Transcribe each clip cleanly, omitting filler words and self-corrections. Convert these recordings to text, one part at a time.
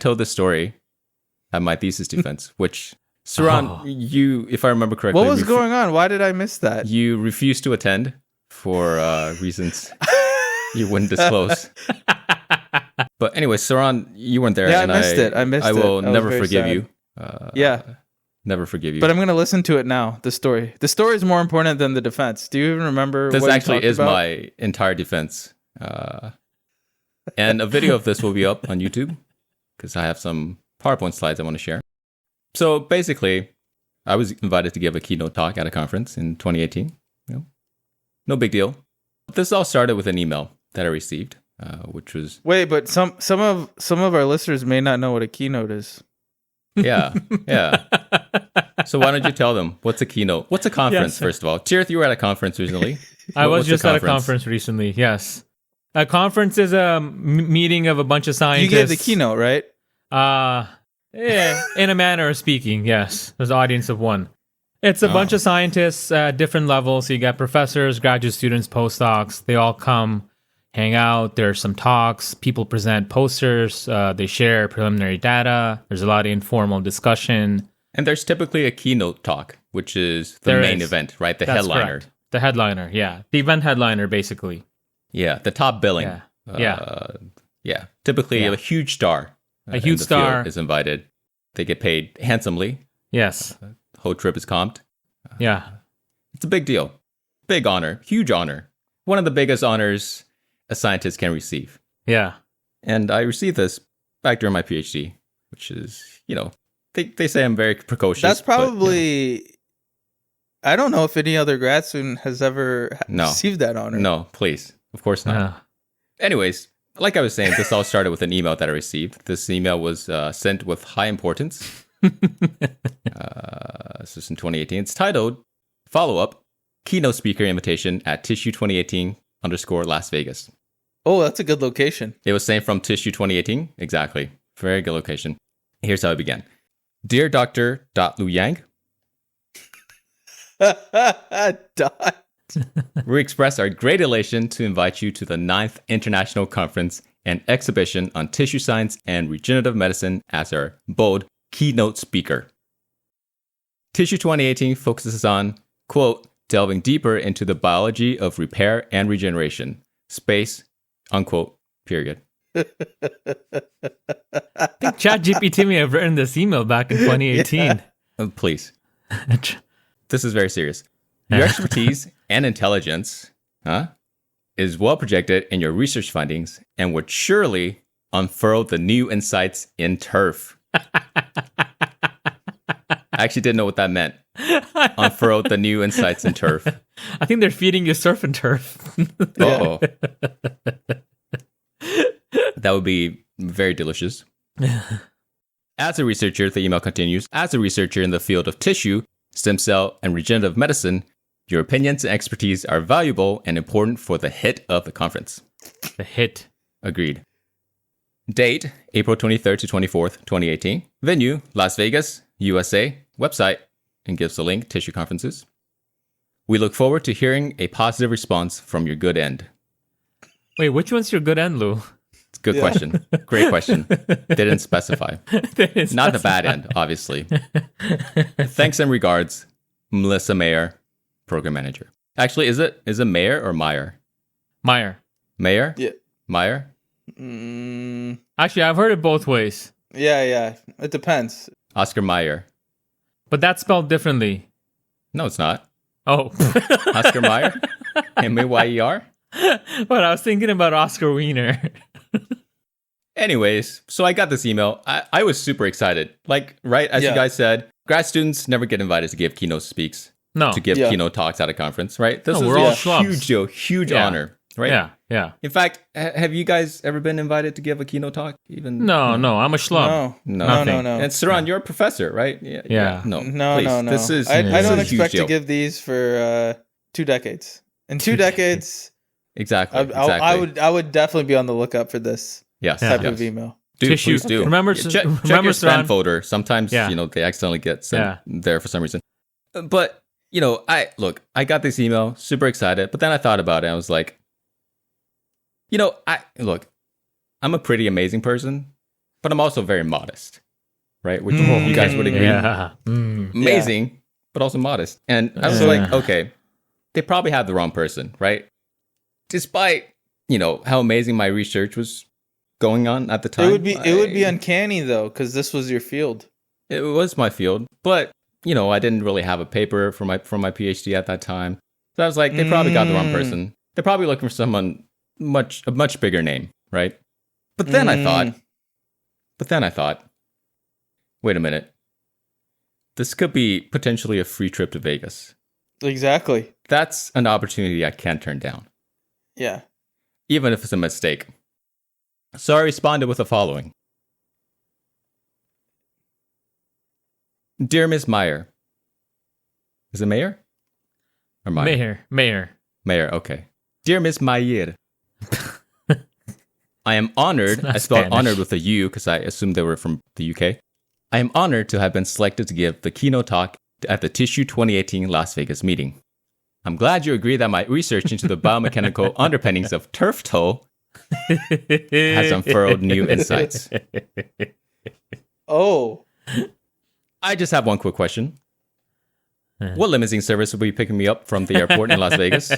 told this story at my thesis defense, which Saran, you, if I remember correctly, what was going on? Why did I miss that? You refused to attend for reasons you wouldn't disclose. But anyway, Saran, you weren't there. Yeah, and I missed it. I will never very forgive sad. you. Yeah. Never forgive you. But I'm going to listen to it now, the story. The story is more important than the defense. Do you even remember this what you actually talked is about? my entire defense. And a video of this will be up on YouTube because I have some PowerPoint slides I want to share. So basically, I was invited to give a keynote talk at a conference in 2018. No big deal. This all started with an email that I received, which was... Wait, but some of our listeners may not know what a keynote is. Yeah. So why don't you tell them what's a keynote? What's a conference, first of all? Tirth, you were at a conference recently. I was just at a conference recently, yes. A conference is a meeting of a bunch of scientists. You gave the keynote, right? Yeah, in a manner of speaking, yes. There's an audience of one. It's a bunch of scientists at different levels. So you got professors, graduate students, postdocs. They all come, hang out. There's some talks. People present posters. They share preliminary data. There's a lot of informal discussion. And there's typically a keynote talk, which is the main event, right? The headliner. Correct. The headliner, yeah. The event headliner, basically. Yeah, the top billing. Yeah. Typically, a huge star. A huge star is invited. They get paid handsomely. Yes. The whole trip is comped. Yeah. It's a big deal. Big honor. Huge honor. One of the biggest honors a scientist can receive. Yeah. And I received this back during my PhD, which is, they say I'm very precocious. That's probably... I don't know if any other grad student has ever received that honor. No, please. Of course not. Anyways, like I was saying, this all started with an email that I received. This email was sent with high importance. This was in 2018. It's titled, Follow-up, Keynote Speaker Invitation at Tissue 2018_Las Vegas. Oh, that's a good location. It was sent from Tissue 2018. Exactly. Very good location. Here's how it began. Dear Dr. Lu Yang, we express our great elation to invite you to the 9th International Conference and Exhibition on Tissue Science and Regenerative Medicine as our bold keynote speaker. Tissue 2018 focuses on, quote, delving deeper into the biology of repair and regeneration, space, unquote, period. I think ChatGPT may have written this email back in 2018. Please. This is very serious. Your expertise and intelligence is well projected in your research findings and would surely unfurl the new insights in turf. I actually didn't know what that meant. Unfurl the new insights in turf. I think they're feeding you surf and turf. Uh-oh. That would be very delicious. As a researcher, the email continues, as a researcher in the field of tissue, stem cell, and regenerative medicine, your opinions and expertise are valuable and important for the hit of the conference. The hit. Agreed. Date, April 23rd to 24th, 2018. Venue, Las Vegas, USA. Website, and gives the link, Tissue Conferences. We look forward to hearing a positive response from your good end. Wait, which one's your good end, Lou? It's a good question. Great question. Didn't specify. Not the bad end, obviously. Thanks and regards, Melissa Mayer, Program Manager. Actually, is it Mayer or Meyer? Meyer. Mayer? Yeah. Meyer? Actually, I've heard it both ways. Yeah. It depends. Oscar Mayer. But that's spelled differently. No, it's not. Oh. Oscar Mayer? M-A-Y-E-R? But I was thinking about Oscar Wiener. Anyways, so I got this email. I was super excited. Like, right, as you guys said, grad students never get invited to give keynote speaks. No. To give keynote talks at a conference, right? This we're all huge honor, right? Yeah. In fact, have you guys ever been invited to give a keynote talk? No, I'm a schlub. No. And Saran, you're a professor, right? Yeah. No. This is I don't expect to give these for 2 decades. In 2 decades, exactly. I would definitely be on the lookout for this type of email. Please do. Remember check your spam folder. Sometimes they accidentally get sent there for some reason. But I got this email, super excited, but then I thought about it. I was like, I'm a pretty amazing person, but I'm also very modest, right? Which you guys would agree. Yeah. Amazing, but also modest. And I was like, okay, they probably have the wrong person, right? Despite, how amazing my research was going on at the time. It would be uncanny though, because this was your field. It was my field, but I didn't really have a paper for my PhD at that time. So I was like, they probably got the wrong person. They're probably looking for someone a much bigger name, right? But then I thought, wait a minute. This could be potentially a free trip to Vegas. Exactly. That's an opportunity I can't turn down. Yeah. Even if it's a mistake. So I responded with the following. Dear Ms. Meyer. Is it Mayer? Or Meyer? Mayer. Mayer, okay. Dear Ms. Meyer. I am honored. I spelled honored with a U because I assumed they were from the UK. I am honored to have been selected to give the keynote talk at the Tissue 2018 Las Vegas meeting. I'm glad you agree that my research into the biomechanical underpinnings of turf toe has unfurled new insights. Oh. I just have one quick question. What limousine service will be picking me up from the airport in Las Vegas?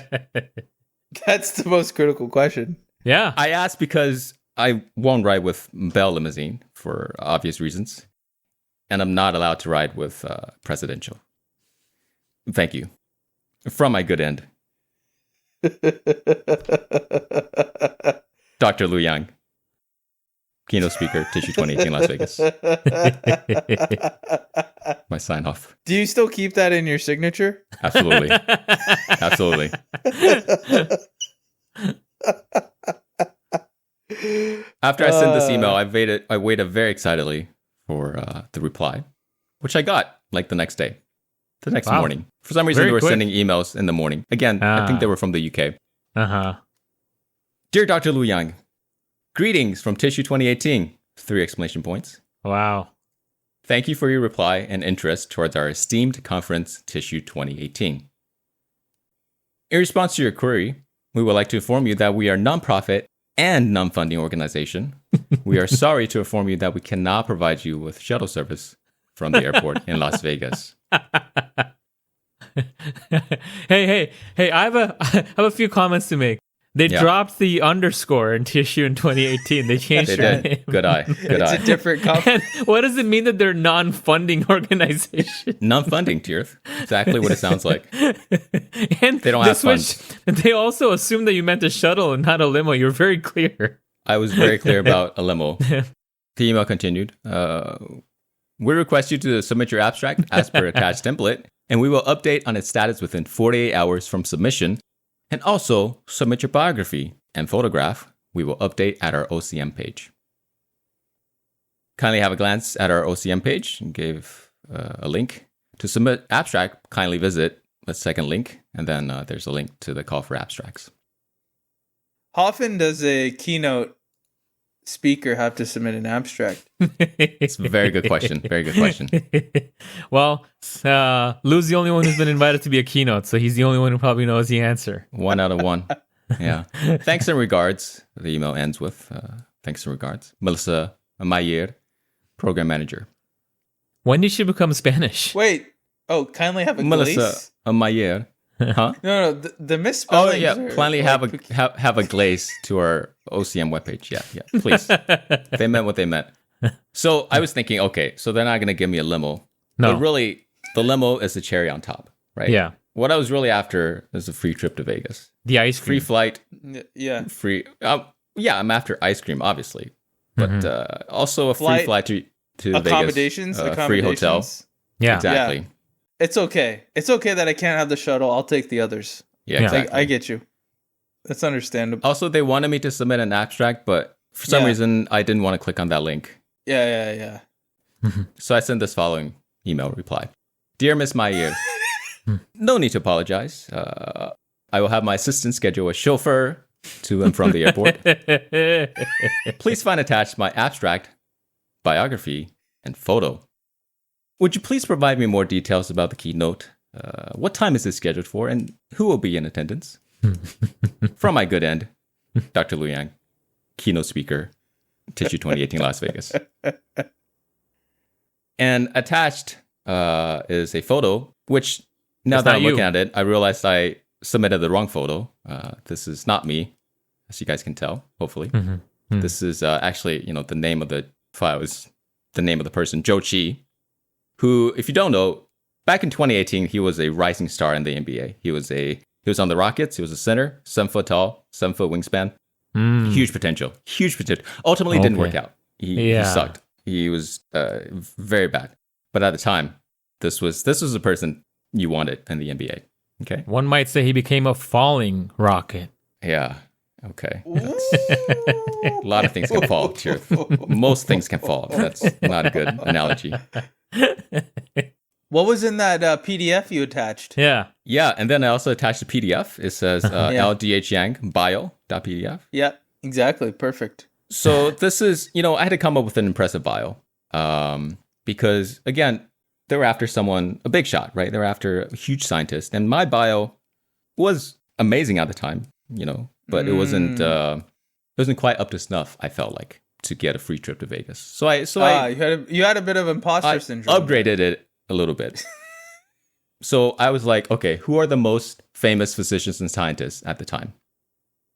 That's the most critical question. Yeah. I asked because I won't ride with Bell Limousine for obvious reasons. And I'm not allowed to ride with Presidential. Thank you. From my good end. Dr. Lu Yang. Keynote speaker, Tissue 2018 Las Vegas. My sign off. Do you still keep that in your signature? Absolutely. Absolutely. After I sent this email, I waited very excitedly for the reply, which I got like the next day, the next morning. For some reason, they were sending emails in the morning. Again, I think they were from the UK. Dear Dr. Lu Yang, greetings from Tissue 2018. 3 exclamation points. Wow. Thank you for your reply and interest towards our esteemed conference, Tissue 2018. In response to your query, we would like to inform you that we are a nonprofit and non-funding organization. We are sorry to inform you that we cannot provide you with shuttle service from the airport in Las Vegas. Hey! I have a few comments to make. They dropped the underscore in Tissue in 2018. They changed their name. Good eye. It's a different conference. And what does it mean that they're non-funding organization? Non-funding, Tirth. Exactly what it sounds like. And they don't have funds. They also assumed that you meant a shuttle and not a limo. You were very clear. I was very clear about a limo. The email continued. We request you to submit your abstract as per attached template, and we will update on its status within 48 hours from submission. And also, submit your biography and photograph. We will update at our OCM page. Kindly have a glance at our OCM page and gave a link. To submit abstract, kindly visit the second link, and then there's a link to the call for abstracts. How often does a keynote speaker have to submit an abstract? It's a very good question. Very good question. Well, Lou's the only one who's been invited to be a keynote, so he's the only one who probably knows the answer. 1 out of 1. Yeah. Thanks and regards. The email ends with thanks and regards. Melissa Mayer, program manager. When did she become Spanish? Wait. Oh, kindly have a Melissa Mayer. Huh? No, the misspellings. Oh yeah, kindly have a glaze to our OCM webpage. Yeah, please. They meant what they meant. So I was thinking, okay, so they're not going to give me a limo. No. But really, the limo is the cherry on top, right? Yeah. What I was really after is a free trip to Vegas. The ice cream. Free flight. Yeah. Free. Yeah, I'm after ice cream, obviously. But also a free flight to Vegas. Accommodations. Free hotel. Yeah. Exactly. Yeah. It's okay. It's okay that I can't have the shuttle. I'll take the others. Yeah, exactly. I get you. That's understandable. Also, they wanted me to submit an abstract, but for some reason, I didn't want to click on that link. Yeah. So I sent this following email reply. Dear Miss Mayer, no need to apologize. I will have my assistant schedule a chauffeur to and from the airport. Please find attached my abstract, biography, and photo. Would you please provide me more details about the keynote? What time is it scheduled for, and who will be in attendance? From my good end, Dr. Lu Yang, keynote speaker, Tissue 2018 Las Vegas. And attached is a photo, which now that I'm looking at it, I realized I submitted the wrong photo. This is not me, as you guys can tell, hopefully. This is actually, the name of the file is the name of the person, Joe Chi, who, if you don't know, back in 2018, he was a rising star in the NBA. He was on the Rockets. He was a center, 7 foot tall, 7 foot wingspan. Huge potential. Ultimately, didn't work out. He sucked. He was very bad. But at the time, this was the person you wanted in the NBA. Okay. One might say he became a falling rocket. Yeah. Okay. A lot of things can fall, Tirth. Most things can fall. That's not a good analogy. What was in that PDF you attached? Yeah. Yeah, and then I also attached a PDF. It says LDH Yang bio.pdf. Yeah, exactly. Perfect. So this is, I had to come up with an impressive bio because, again, they were after a big shot, right? They were after a huge scientist. And my bio was amazing at the time, but it wasn't quite up to snuff, I felt like, to get a free trip to Vegas. So you had a bit of imposter syndrome. Upgraded it a little bit. So I was like, okay, who are the most famous physicians and scientists at the time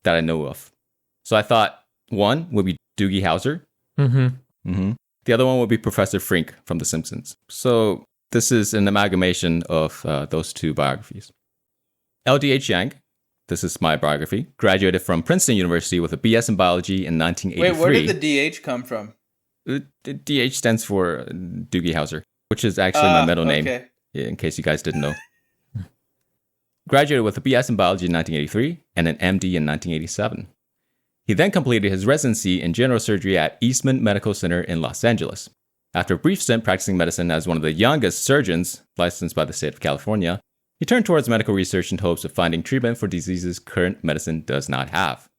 that I know of? So I thought one would be Doogie Howser. The other one would be Professor Frink from The Simpsons. So this is an amalgamation of those two biographies. LDH Yang, this is my biography, graduated from Princeton University with a BS in biology in 1983. Wait, where did the DH come from? The DH stands for Doogie Howser, which is actually my middle name, in case you guys didn't know. Graduated with a BS in biology in 1983 and an MD in 1987. He then completed his residency in general surgery at Eastman Medical Center in Los Angeles. After a brief stint practicing medicine as one of the youngest surgeons licensed by the state of California, he turned towards medical research in hopes of finding treatment for diseases current medicine does not have.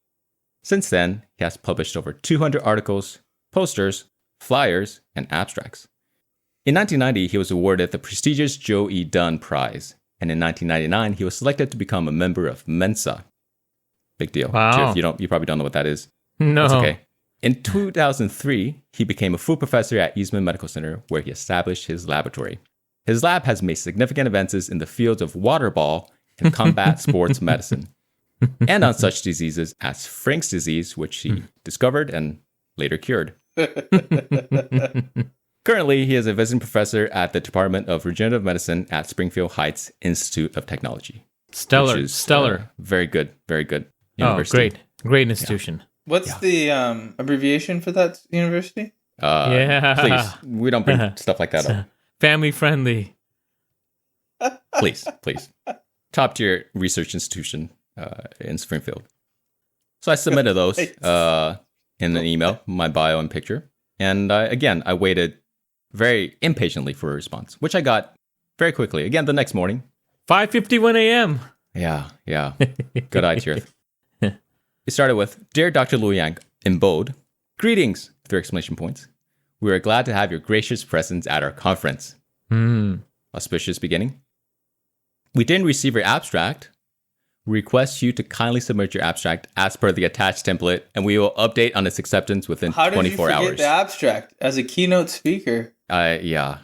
Since then, he has published over 200 articles, posters, flyers, and abstracts. In 1990, he was awarded the prestigious Joe E. Dunn Prize, and in 1999, he was selected to become a member of Mensa. Big deal. Wow. Jeff, you probably don't know what that is. No. That's okay. In 2003, he became a full professor at Eastman Medical Center, where he established his laboratory. His lab has made significant advances in the fields of water ball and combat sports medicine, and on such diseases as Frank's disease, which he discovered and later cured. Currently, he is a visiting professor at the Department of Regenerative Medicine at Springfield Heights Institute of Technology. Stellar. Very good university. Great institution. Yeah. What's the abbreviation for that university? Please, we don't bring stuff like that up. Family friendly. Please. Top tier research institution in Springfield. So I submitted those in an email, my bio and picture. And I waited very impatiently for a response, which I got very quickly. Again, the next morning. 5:51 a.m. Yeah. Good eye, Tirth. It started with, Dear Dr. Lu Yang, in bold, greetings, 3 exclamation points. We are glad to have your gracious presence at our conference. Auspicious beginning. We didn't receive your abstract. We request you to kindly submit your abstract as per the attached template, and we will update on its acceptance within 24 hours. How did you forget the abstract as a keynote speaker? Yeah.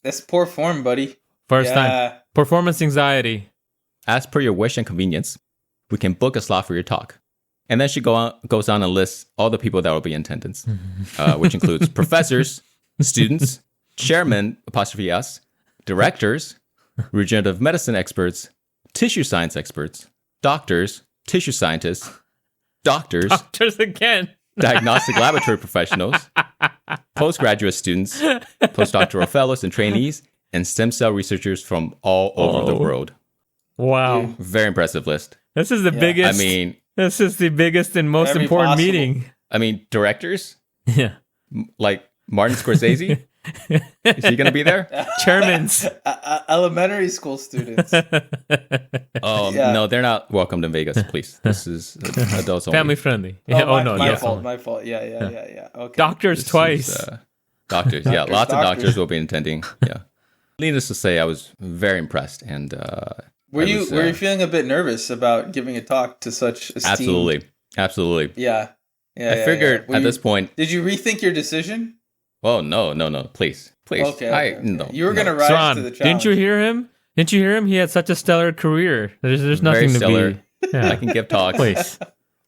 That's poor form, buddy. First time. Performance anxiety. As per your wish and convenience, we can book a slot for your talk. And then she goes on and lists all the people that will be in attendance, which includes professors, students, chairman, '(s), directors, regenerative medicine experts, tissue science experts, doctors, tissue scientists, doctors again, diagnostic laboratory professionals, postgraduate students, postdoctoral fellows and trainees, and stem cell researchers from all over the world. Wow. Very impressive list. This is the biggest. This is the biggest and most important meeting. Directors? Yeah. Like Martin Scorsese? Is he going to be there? Chairmans. Elementary school students. No, they're not welcomed in Vegas, please. This is adults only. Family friendly. My fault. Yeah. Okay. Doctors twice. Doctors, yeah. Lots of doctors will be attending. Yeah. Needless to say, I was very impressed. And were you feeling a bit nervous about giving a talk to such esteemed... Absolutely. Yeah. Yeah, I figured yeah. at this point. Did you rethink your decision? Oh no, please. Okay. No. You were gonna rise Saran, to the challenge. didn't you hear him? Didn't you hear him? He had such a stellar career. There's nothing Very stellar. to be. Yeah. I can give talks Please.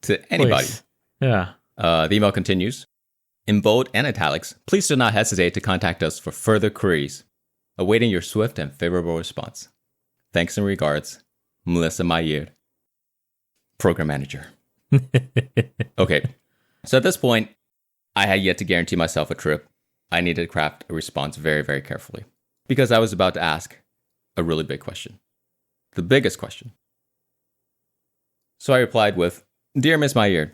to anybody. Please. Yeah. The email continues. In bold and italics, please do not hesitate to contact us for further queries. Awaiting your swift and favorable response. Thanks and regards, Melissa Mayer, Program Manager. Okay, so at this point, I had yet to guarantee myself a trip. I needed to craft a response very, very carefully because I was about to ask a really big question. The biggest question. So I replied with, Dear Ms. Mayer,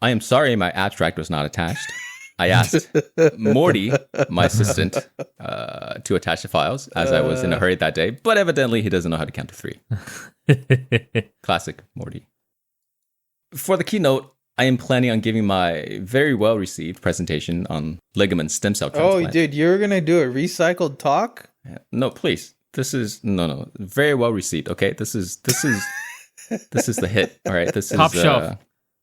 I am sorry my abstract was not attached. I asked Morty, my assistant, to attach the files as I was in a hurry that day, but evidently he doesn't know how to count to 3. Classic Morty. For the keynote, I am planning on giving my very well-received presentation on ligament stem cell transplant. Oh, dude, you're going to do a recycled talk? No, please. This is, no. Very well-received, okay? This is the hit, all right? This is top shelf.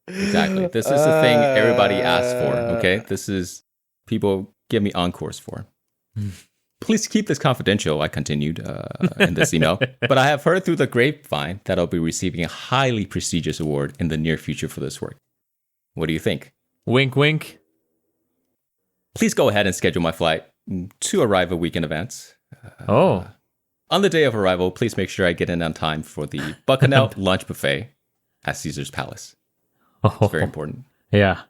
Exactly. This is the thing everybody asks for, okay? This is people give me encores for. Please keep this confidential, I continued in this email. But I have heard through the grapevine that I'll be receiving a highly prestigious award in the near future for this work. What do you think? Wink, wink. Please go ahead and schedule my flight to arrive a week in advance. Oh. On the day of arrival, please make sure I get in on time for the Buccanel lunch buffet at Caesar's Palace. It's very important. Yeah.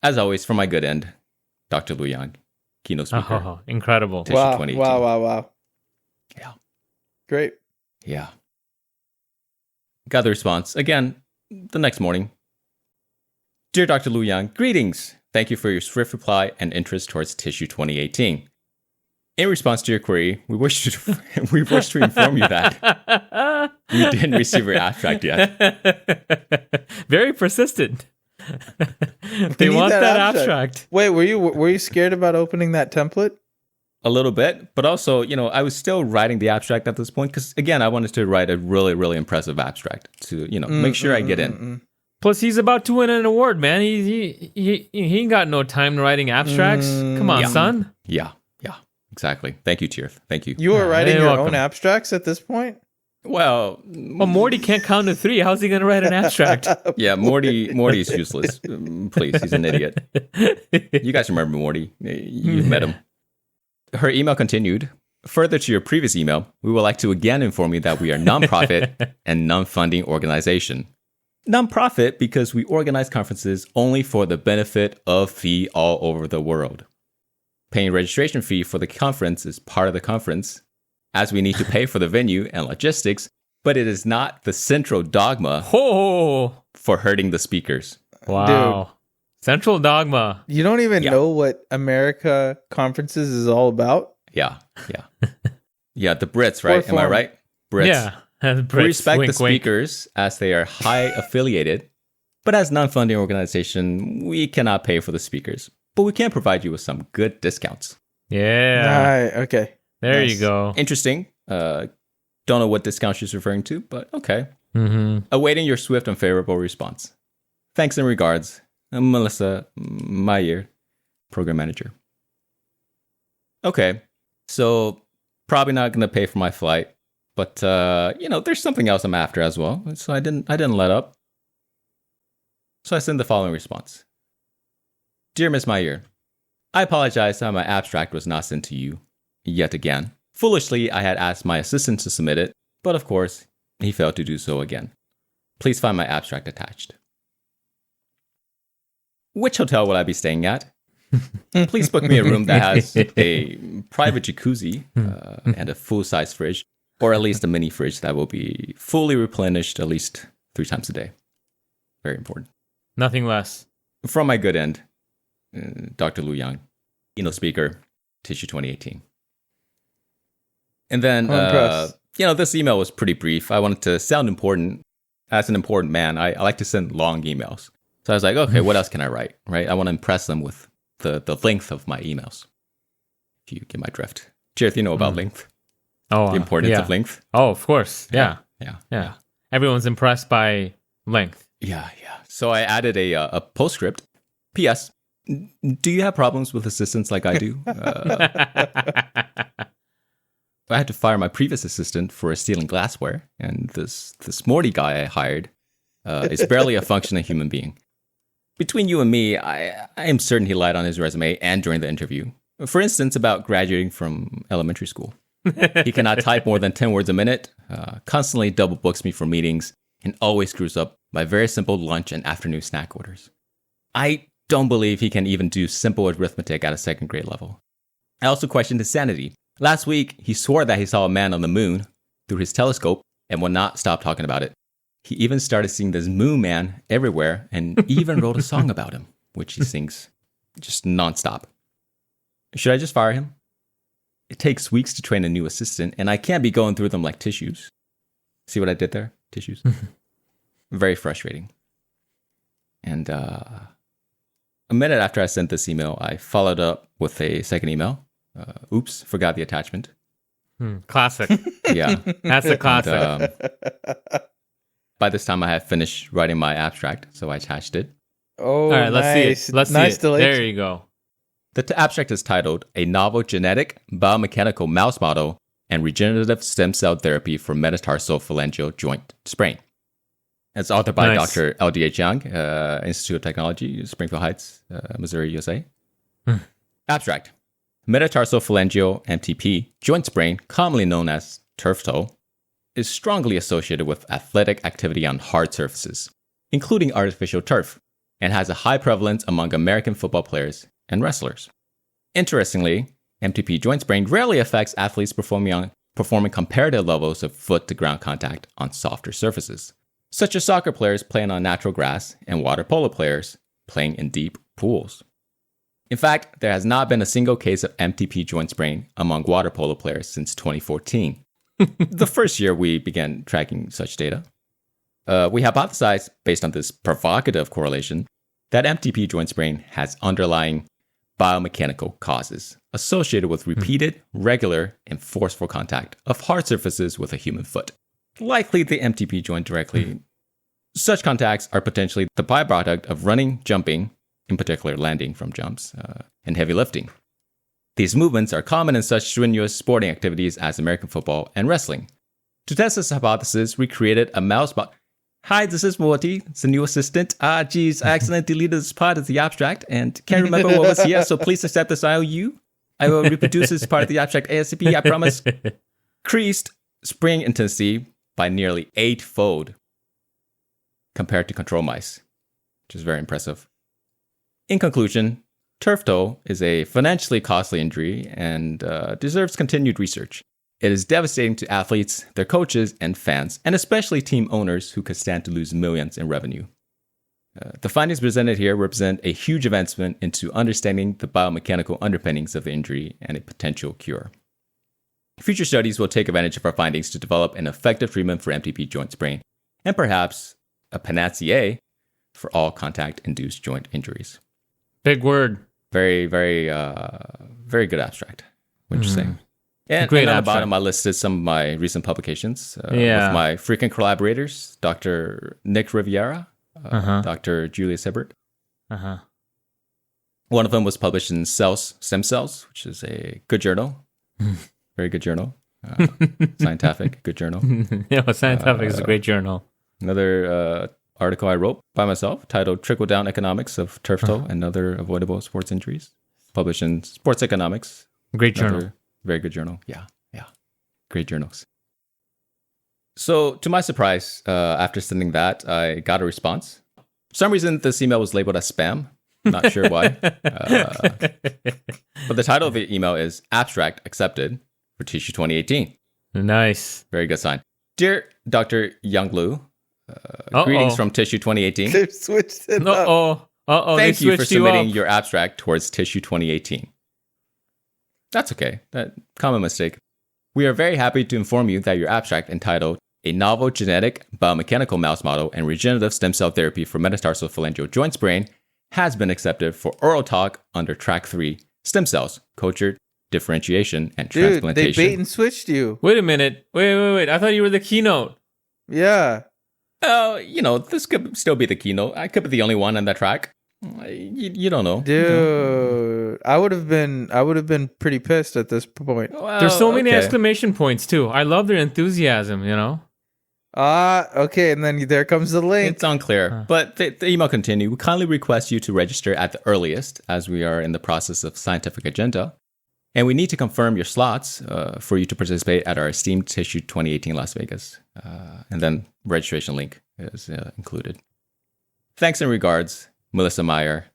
As always, for my good end, Dr. Lu Yang, keynote speaker. Oh, incredible. Wow, 2018. wow. Yeah. Great. Yeah. Got the response again the next morning. Dear Dr. Lu Yang, greetings. Thank you for your swift reply and interest towards Tissue 2018. In response to your query, we wish to inform you that we didn't receive your abstract yet. Very persistent. They want that abstract. Wait, were you scared about opening that template? A little bit, but also, I was still writing the abstract at this point because, again, I wanted to write a really, really impressive abstract to, make sure I get in. Plus, he's about to win an award, man. He ain't got no time writing abstracts. Come on, son. Yeah. Exactly. Thank you, Tirth. Thank you. You were writing your own abstracts at this point? Well, Morty can't count to 3. How's he going to write an abstract? Yeah, Morty's useless. Please, he's an idiot. You guys remember Morty. You've met him. Her email continued. Further to your previous email, we would like to again inform you that we are nonprofit and non-funding organization. Nonprofit because we organize conferences only for the benefit of the all over the world. Paying registration fee for the conference is part of the conference, as we need to pay for the venue and logistics, but it is not the central dogma for hurting the speakers. Wow. Dude, central dogma. You don't even know what America conferences is all about? Yeah. Yeah, the Brits, right? Am I right? Brits. Yeah. Brits. We respect Wink, the speakers as they are high affiliated, but as non-funding organization, we cannot pay for the speakers. But we can provide you with some good discounts. Yeah. All right. Okay. There you go. Interesting. Don't know what discount she's referring to, but okay. Mm-hmm. Awaiting your swift and favorable response. Thanks and regards, Melissa Mayer, Program Manager. Okay. So probably not going to pay for my flight, but there's something else I'm after as well. So I didn't let up. So I sent the following response. Dear Ms. Mayer, I apologize that my abstract was not sent to you yet again. Foolishly, I had asked my assistant to submit it, but of course, he failed to do so again. Please find my abstract attached. Which hotel will I be staying at? Please book me a room that has a private jacuzzi and a full-size fridge, or at least a mini fridge that will be fully replenished at least 3 times a day. Very important. Nothing less. From my good end, Dr. Lu Yang, keynote speaker, Tissue 2018. And then, this email was pretty brief. I wanted to sound important. As an important man, I like to send long emails. So I was like, okay, what else can I write, right? I want to impress them with the length of my emails. If you get my drift. Tirth, you know about length. Oh, the importance of length. Oh, of course. Yeah. Yeah. Everyone's impressed by length. Yeah. So I added a postscript. P.S. Do you have problems with assistants like I do? I had to fire my previous assistant for stealing glassware, and this Morty guy I hired is barely a functioning human being. Between you and me, I am certain he lied on his resume and during the interview. For instance, about graduating from elementary school. He cannot type more than 10 words a minute, constantly double books me for meetings, and always screws up my very simple lunch and afternoon snack orders. I don't believe he can even do simple arithmetic at a second grade level. I also questioned his sanity. Last week, he swore that he saw a man on the moon through his telescope and would not stop talking about it. He even started seeing this moon man everywhere and even wrote a song about him, which he sings just nonstop. Should I just fire him? It takes weeks to train a new assistant, and I can't be going through them like tissues. See what I did there? Tissues. Very frustrating. And a minute after I sent this email, I followed up with a second email. Oops, forgot the attachment. Classic. Yeah. That's a classic. And, by this time, I had finished writing my abstract, so I attached it. Oh, all right, nice. Let's nice see it. There you go. The abstract is titled A Novel Genetic Biomechanical Mouse Model and Regenerative Stem Cell Therapy for Metatarsal Phalangeal Joint Sprain. It's authored by Dr. LDH Young, Institute of Technology, Springfield Heights, Missouri, USA. Abstract. Metatarsal phalangeal MTP joint sprain, commonly known as turf toe, is strongly associated with athletic activity on hard surfaces, including artificial turf, and has a high prevalence among American football players and wrestlers. Interestingly, MTP joint sprain rarely affects athletes performing comparative levels of foot-to-ground contact on softer surfaces, such as soccer players playing on natural grass and water polo players playing in deep pools. In fact, there has not been a single case of MTP joint sprain among water polo players since 2014, the first year we began tracking such data. We hypothesized, based on this provocative correlation, that MTP joint sprain has underlying biomechanical causes associated with repeated, regular, and forceful contact of hard surfaces with a human foot. Likely the MTP joint directly. Such contacts are potentially the byproduct of running, jumping, in particular landing from jumps, and heavy lifting. These movements are common in such strenuous sporting activities as American football and wrestling. To test this hypothesis, we created a mouse model. Hi, this is Morty. It's a new assistant. Geez, I accidentally deleted this part of the abstract and can't remember what was here, so please accept this IOU. I will reproduce this part of the abstract ASAP, I promise. Increased spring intensity by nearly 8-fold compared to control mice, which is very impressive. In conclusion, turf toe is a financially costly injury and deserves continued research. It is devastating to athletes, their coaches, and fans, and especially team owners who could stand to lose millions in revenue. The findings presented here represent a huge advancement into understanding the biomechanical underpinnings of the injury and a potential cure. Future studies will take advantage of our findings to develop an effective treatment for MTP joint sprain, and perhaps a panacea for all contact-induced joint injuries. Big word. Very, very, very good abstract. What you saying? And on the bottom, I listed some of my recent publications with my frequent collaborators, Dr. Nick Riviera, Dr. Julius Hibbert. One of them was published in Stem Cells, which is a good journal. Very good journal. Scientific, good journal. Yeah, Scientific is a great journal. Another article I wrote by myself titled Trickle-Down Economics of Turf Toe and Other Avoidable Sports Injuries, published in Sports Economics. Great journal. Very good journal. Yeah. Great journals. So, to my surprise, after sending that, I got a response. For some reason, this email was labeled as spam. Not sure why. But the title of the email is Abstract Accepted for Tissue 2018. Nice. Very good sign. Dear Dr. Younglu, greetings from Tissue 2018. They've switched it up. Thank you for submitting your abstract towards Tissue 2018. That's okay. That common mistake. We are very happy to inform you that your abstract entitled A Novel Genetic Biomechanical Mouse Model and Regenerative Stem Cell Therapy for Metatarsal Phalangeal Joint Sprain has been accepted for oral talk under Track 3, Stem Cells, Culture, Differentiation, and Transplantation. They bait and switched you. Wait a minute. Wait. I thought you were the keynote. Yeah. This could still be the keynote. I could be the only one on that track. You don't know. Dude, I would have been pretty pissed at this point. Well, There's so many okay. exclamation points too. I love their enthusiasm, Okay, and then there comes the link. It's unclear, but the email continued. We kindly request you to register at the earliest, as we are in the process of scientific agenda. And we need to confirm your slots for you to participate at our esteemed Tissue 2018 Las Vegas. And then registration link is included. Thanks and regards, Melissa Meyer,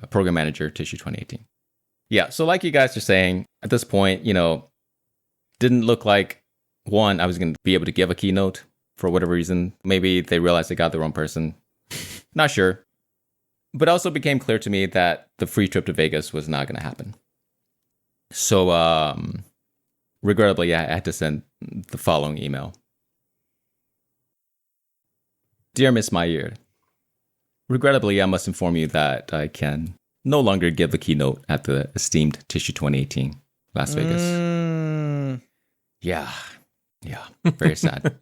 Program Manager, Tissue 2018. Yeah, so like you guys are saying, at this point, didn't look like, one, I was going to be able to give a keynote for whatever reason. Maybe they realized they got the wrong person. Not sure. But it also became clear to me that the free trip to Vegas was not going to happen. So, regrettably, I had to send the following email. Dear Miss Meyer, regrettably, I must inform you that I can no longer give the keynote at the esteemed Tissue 2018 Las Vegas. Yeah, very sad.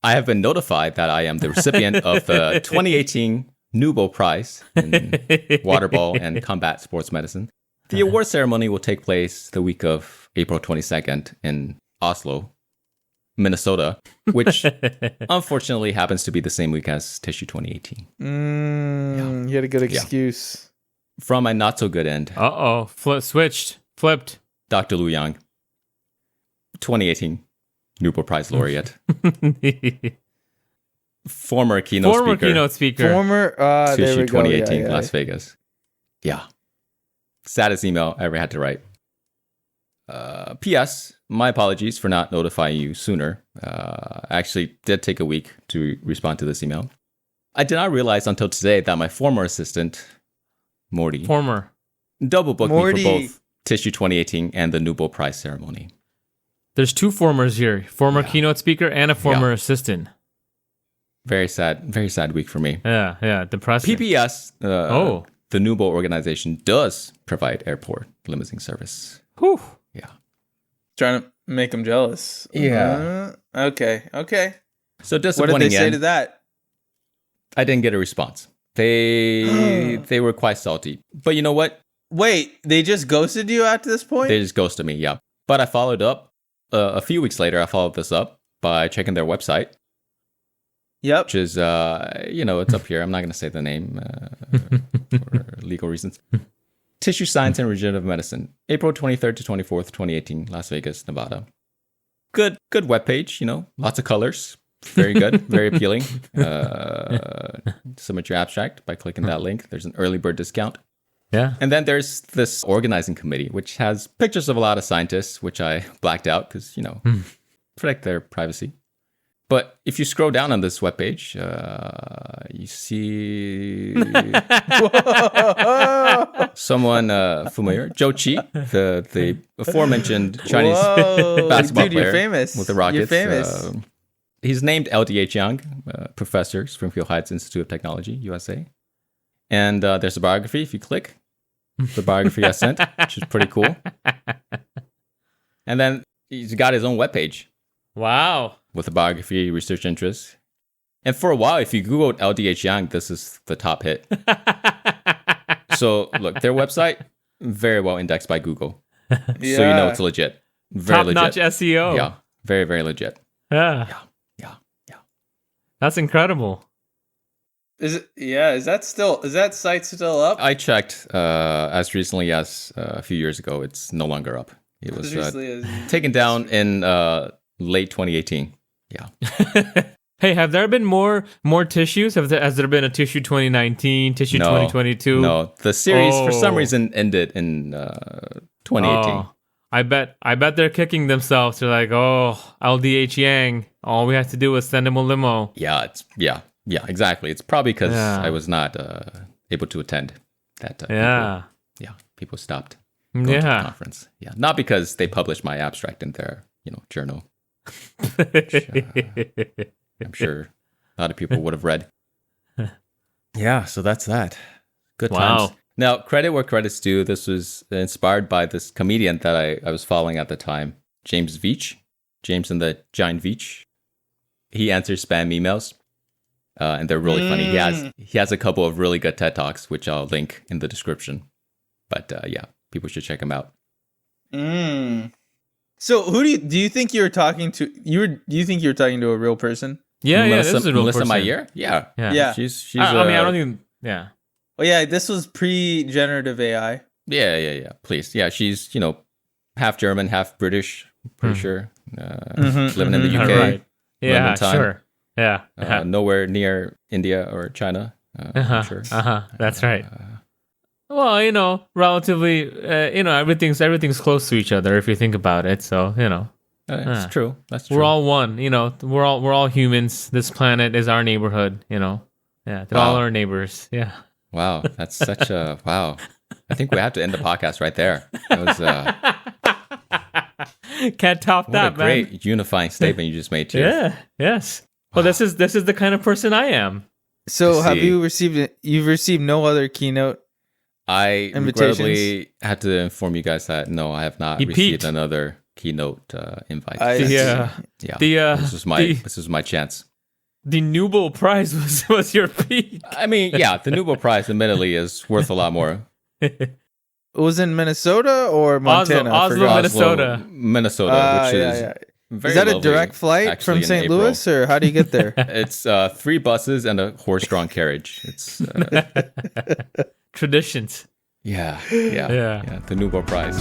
I have been notified that I am the recipient of the 2018 Nobel Prize in Water Ball and Combat Sports Medicine. The award ceremony will take place the week of April 22nd in Oslo, Minnesota, which unfortunately happens to be the same week as Tissue 2018. You had a good excuse. From my not so good end. Flipped. Dr. Lu Yang, 2018 Nobel Prize laureate. Former keynote speaker. Tissue 2018 Las Vegas. Yeah. Saddest email I ever had to write. P.S. My apologies for not notifying you sooner. I actually did take a week to respond to this email. I did not realize until today that my former assistant, Morty, double booked me for both Tissue 2018 and the Nobel Prize ceremony. There's two formers here. Former keynote speaker and a former assistant. Very sad week for me. Yeah, depressing. PPS, the Nobel organization, does provide airport limousine service. Whew. Yeah. Trying to make them jealous. Yeah. Okay. So disappointing. What did they say to that? I didn't get a response. They were quite salty. But you know what? Wait, they just ghosted you after this point? They just ghosted me, yeah. But I followed up. A few weeks later, I followed this up by checking their website. Yep. Which is, it's up here. I'm not going to say the name for legal reasons. Tissue Science and Regenerative Medicine, April 23rd to 24th, 2018, Las Vegas, Nevada. Good webpage, lots of colors. Very good, very appealing. Submit your abstract by clicking that link. There's an early bird discount. Yeah. And then there's this organizing committee, which has pictures of a lot of scientists, which I blacked out because, protect their privacy. But if you scroll down on this webpage, you see someone familiar, Zhou Qi, the aforementioned Chinese basketball player with the Rockets. You're famous. He's named LDH Young, professor, Springfield Heights Institute of Technology, USA. And there's a biography if you click. The biography I sent, which is pretty cool. And then he's got his own webpage. Wow. With a biography, research interests. And for a while, if you Googled LDH Young, this is the top hit. So, look, their website, very well indexed by Google. So you know it's legit. Very top-notch legit. SEO. Yeah, very, very legit. Yeah. That's incredible. Is that site still up? I checked as recently as a few years ago. It's no longer up. It was taken down in late 2018. Yeah. Hey, have there been more tissues? Has there been a Tissue 2019, Tissue 2022? No, the series for some reason ended in 2018. Oh, I bet they're kicking themselves. They're like, LDH Yang. All we have to do was send him a limo. Yeah, exactly. It's probably because I was not able to attend that time. People stopped going to the conference. Yeah, not because they published my abstract in their journal. Which, I'm sure a lot of people would have read. Yeah, so that's that. Good times. Now, credit where credit's due. This was inspired by this comedian that I was following at the time, James Veitch. James and the Giant Veitch. He answers spam emails. and they're really funny. He has a couple of really good TED Talks, which I'll link in the description. But yeah, people should check him out. So who do you think you're talking to? Do you think you're talking to a real person? Yeah, Melissa, this is a real Melissa person. Mayer? Yeah. Yeah. She's I mean, I don't even. Yeah. Oh yeah, this was pre-generative AI. Yeah. Please. Yeah, she's, half German, half British, pretty sure. Living in the UK. Right. Yeah, London time. sure. Yeah. Nowhere near India or China. I'm sure. That's right. Well, relatively, everything's close to each other if you think about it. So, It's true. That's true. we're all one. We're all humans. This planet is our neighborhood. Yeah, they're all our neighbors. Yeah. Wow, that's such a wow. I think we have to end the podcast right there. That was can't top that, what a great unifying statement you just made too. Yeah. Yes. Well, this is the kind of person I am. So have you received it? You've received no other keynote? I regrettably had to inform you guys that no, I have not received another keynote invite. This was my chance. The Nobel Prize was your peak. I mean, yeah, the Nobel Prize admittedly is worth a lot more. It was in Minnesota or Montana? Oslo, Minnesota. Which is very Is that lovely, a direct flight from St. Louis, or how do you get there? It's 3 buses and a horse-drawn carriage. It's traditions. Yeah. The Nobel Prize.